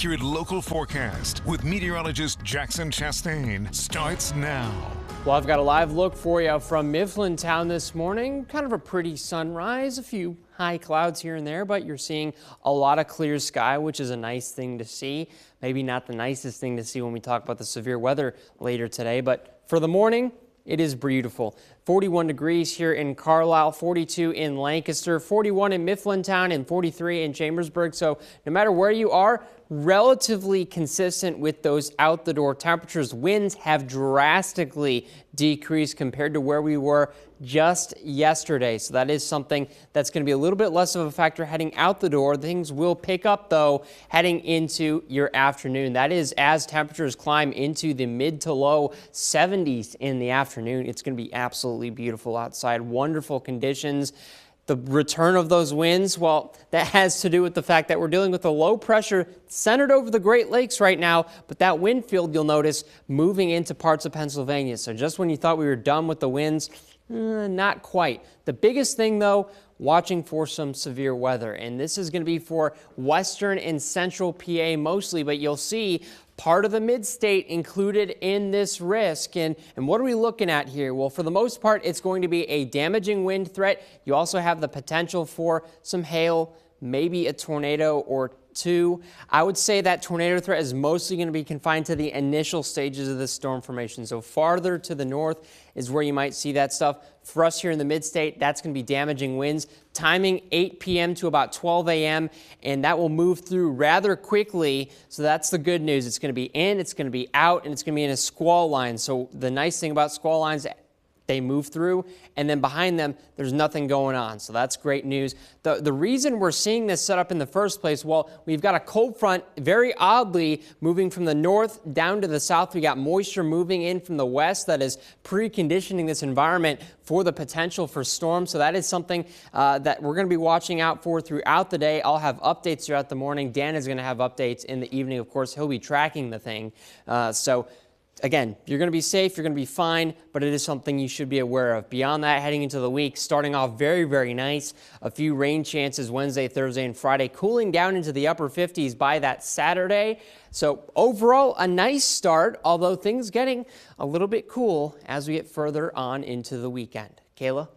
accurate local forecast with meteorologist Jackson Chastain starts now. Well, I've got a live look for you from Mifflintown this morning. Kind of a pretty sunrise, a few high clouds here and there, but you're seeing a lot of clear sky, which is a nice thing to see. Maybe not the nicest thing to see when we talk about the severe weather later today, but for the morning, it is beautiful. 41 degrees here in Carlisle, 42 in Lancaster, 41 in Mifflintown, and 43 in Chambersburg. So no matter where you are, relatively consistent with those out the door temperatures. Winds have drastically decreased compared to where we were just yesterday. So that is something that's going to be a little bit less of a factor heading out the door. Things will pick up though heading into your afternoon. That is as temperatures climb into the mid to low 70s in the afternoon. It's going to be absolutely beautiful outside. Wonderful conditions. The return of those winds, well, that has to do with the fact that we're dealing with a low pressure centered over the Great Lakes right now, but that wind field, you'll notice, moving into parts of Pennsylvania. So just when you thought we were done with the winds, not quite. The biggest thing, though, watching for some severe weather, and this is going to be for western and central PA mostly, but you'll see part of the mid-state included in this risk. And what are we looking at here? Well, for the most part, it's going to be a damaging wind threat. You also have the potential for some hail, maybe a tornado or two. I would say that tornado threat is mostly going to be confined to the initial stages of this storm formation. So farther to the north is where you might see that stuff. For us here in the mid-state, that's going to be damaging winds. Timing 8 p.m. to about 12 a.m. and that will move through rather quickly. So that's the good news. It's going to be in, it's going to be out, and it's going to be in a squall line. So the nice thing about squall lines, they move through, and then behind them, there's nothing going on. So that's great news. The reason we're seeing this set up in the first place, well, we've got a cold front, very oddly, moving from the north down to the south. We got moisture moving in from the west that is preconditioning this environment for the potential for storms. So that is something that we're going to be watching out for throughout the day. I'll have updates throughout the morning. Dan is going to have updates in the evening. Of course, he'll be tracking the thing. Again, you're going to be safe, you're going to be fine, but it is something you should be aware of. Beyond that, heading into the week, starting off very, very nice. A few rain chances Wednesday, Thursday, and Friday, cooling down into the upper 50s by that Saturday. So overall, a nice start, although things getting a little bit cool as we get further on into the weekend. Kayla?